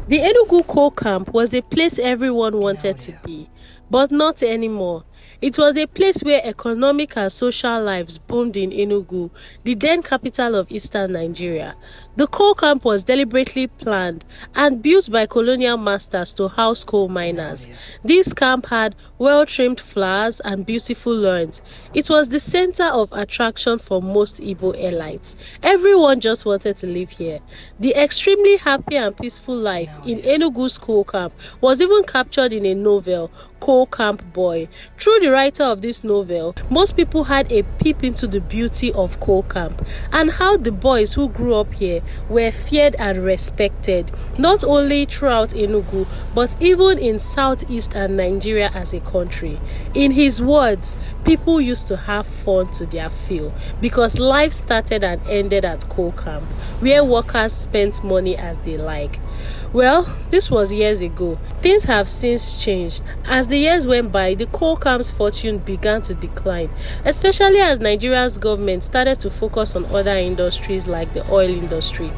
The Enugu Coal Camp was a place everyone wanted to be, but not anymore. It was a place where economic and social lives boomed in Enugu, the then capital of eastern Nigeria. The coal camp was deliberately planned and built by colonial masters to house coal miners. This camp had well-trimmed flowers and beautiful lawns. It was the center of attraction for most Igbo elites. Everyone just wanted to live here. The extremely happy and peaceful life in Enugu's coal camp was even captured in a novel, Coal Camp Boy. Through the writer of this novel, most people had a peep into the beauty of coal camp and how the boys who grew up here were feared and respected, not only throughout Enugu, but even in Southeast and Nigeria as a country. In his words, people used to have fun to their fill because life started and ended at coal camp, where workers spent money as they like. Well, this was years ago. Things have since changed. As the years went by, the coal camp's fortune began to decline, especially as Nigeria's government started to focus on other industries like the oil industry.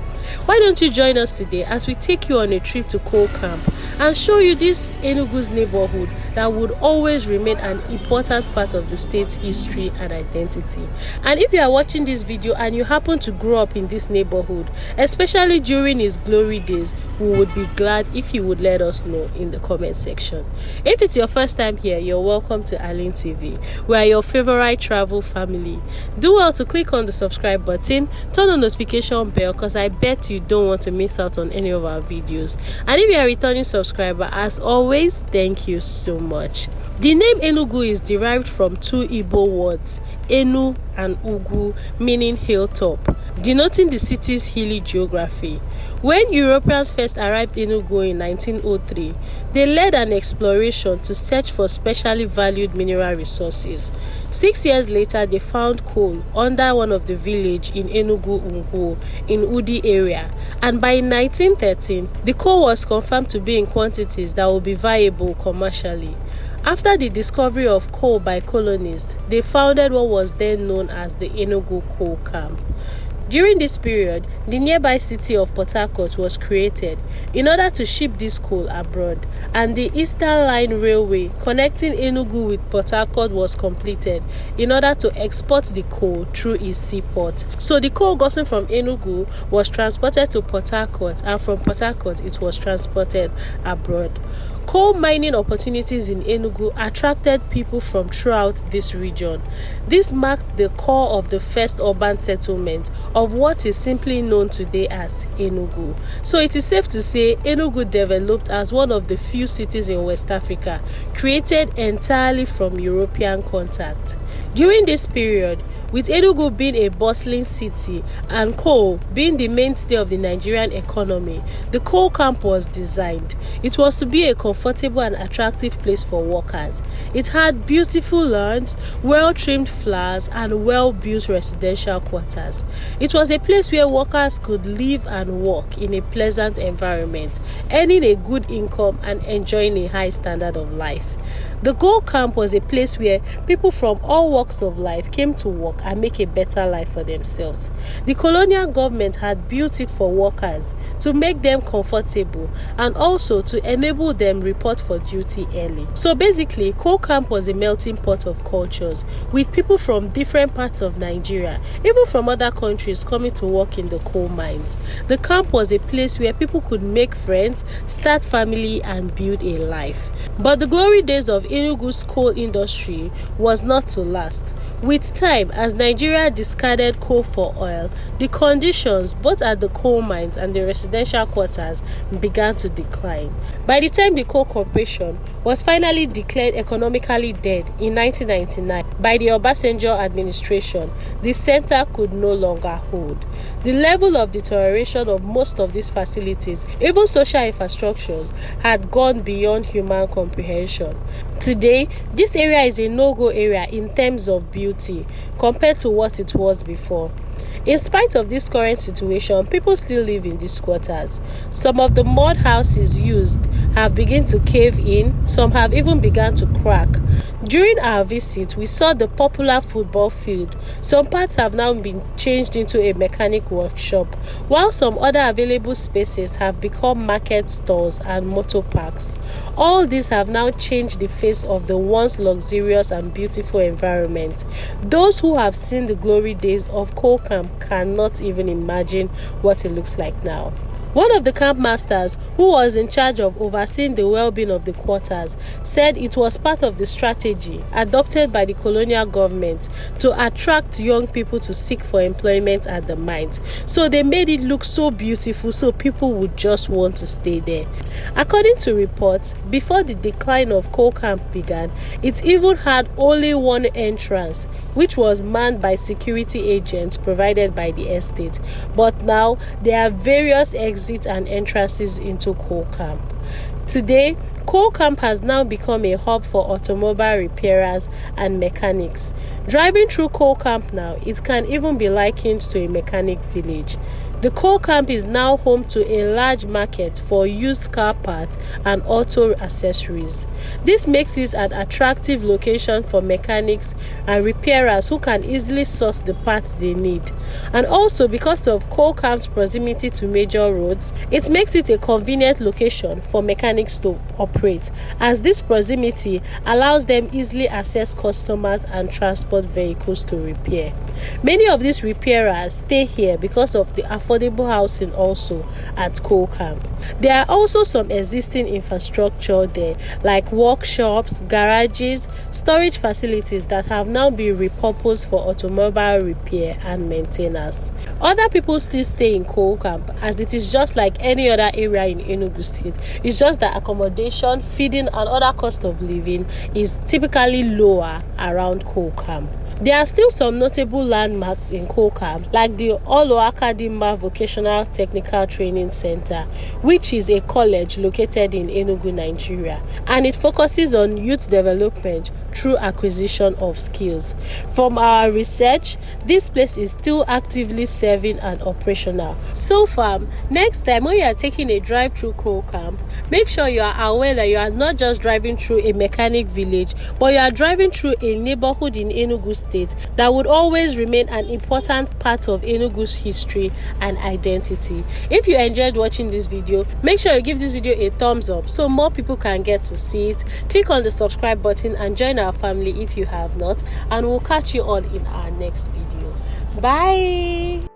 Why don't you join us today as we take you on a trip to coal camp and show you this Enugu's neighborhood that would always remain an important part of the state's history and identity. And if you are watching this video and you happen to grow up in this neighborhood, especially during its glory days, we would be glad if you would let us know in the comment section. If it's your first time here, you're welcome to Arlin TV. We are your favorite travel family. Do well to click on the subscribe button, turn on notification bell because I bet you don't want to miss out on any of our videos. And if you are a returning subscriber, as always, thank you so much. The name Enugu is derived from two Igbo words, Enu and Ugu, meaning hilltop, denoting the city's hilly geography. When Europeans first arrived in Enugu in 1903, they led an exploration to search for specially valued mineral resources. 6 years later, they found coal under one of the villages in Enugu in Udi area, and by 1913, the coal was confirmed to be in quantities that would be viable commercially. After the discovery of coal by colonists, they founded what was then known as the Enugu Coal Camp. During this period, the nearby city of Port Harcourt was created in order to ship this coal abroad, and the Eastern Line Railway connecting Enugu with Port Harcourt was completed in order to export the coal through its seaport. So the coal gotten from Enugu was transported to Port Harcourt, and from Port Harcourt it was transported abroad. Coal mining opportunities in Enugu attracted people from throughout this region. This marked the core of the first urban settlement of what is simply known today as Enugu. So it is safe to say Enugu developed as one of the few cities in West Africa created entirely from European contact. During this period, with Enugu being a bustling city and coal being the mainstay of the Nigerian economy, the coal camp was designed. It was to be a comfortable and attractive place for workers. It had beautiful lawns, well-trimmed flowers, and well-built residential quarters. It was a place where workers could live and work in a pleasant environment, earning a good income and enjoying a high standard of life. The coal camp was a place where people from all walks of life came to work and make a better life for themselves. The colonial government had built it for workers to make them comfortable and also to enable them report for duty early. So basically, coal camp was a melting pot of cultures with people from different parts of Nigeria, even from other countries, coming to work in the coal mines. The camp was a place where people could make friends, start family, and build a life. But the glory days of Enugu's coal industry was not to last. With time, as Nigeria discarded coal for oil, the conditions both at the coal mines and the residential quarters began to decline. By the time the coal corporation was finally declared economically dead in 1999 by the Obasanjo administration, the center could no longer hold. The level of deterioration of most of these facilities, even social infrastructures, had gone beyond human comprehension. Today, this area is a no-go area in terms of beauty compared to what it was before. In spite of this current situation, people still live in these quarters. Some of the mud houses used have begun to cave in, some have even begun to crack. During our visit, we saw the popular football field. Some parts have now been changed into a mechanic workshop, while some other available spaces have become market stalls and motor parks. All these have now changed the face of the once luxurious and beautiful environment. Those who have seen the glory days of Coal Camp cannot even imagine what it looks like now. One of the camp masters, who was in charge of overseeing the well-being of the quarters, said it was part of the strategy adopted by the colonial government to attract young people to seek for employment at the mines. So they made it look so beautiful so people would just want to stay there. According to reports, before the decline of Coal Camp began, it even had only one entrance, which was manned by security agents provided by the estate. But now there are various exits and entrances into Coal Camp. Today, Coal Camp has now become a hub for automobile repairers and mechanics. Driving through Coal Camp now, it can even be likened to a mechanic village. The Coal Camp is now home to a large market for used car parts and auto accessories. This makes it an attractive location for mechanics and repairers who can easily source the parts they need. And also, because of Coal Camp's proximity to major roads, it makes it a convenient location for mechanics to operate, as this proximity allows them easily access customers and transport vehicles to repair. Many of these repairers stay here because of the affordable housing also at Coal Camp. There are also some existing infrastructure there, like workshops, garages, storage facilities that have now been repurposed for automobile repair and maintenance. Other people still stay in Coal Camp, as it is just like any other area in Enugu State. It's just that accommodation, feeding and other cost of living is typically lower around Coal Camp. There are still some notable landmarks in Coal Camp, like the Oloakadimma Vocational Technical Training Center, which is a college located in Enugu, Nigeria, and it focuses on youth development through acquisition of skills. From our research, this place is still actively serving and operational. So fam, next time when you are taking a drive through Coal Camp, make sure you are aware that you are not just driving through a mechanic village, but you are driving through a neighborhood in Enugu State that would always remain an important part of Enugu's history and identity. If you enjoyed watching this video, make sure you give this video a thumbs up so more people can get to see it. Click on the subscribe button and join our family if you have not, and we'll catch you all in our next video. Bye.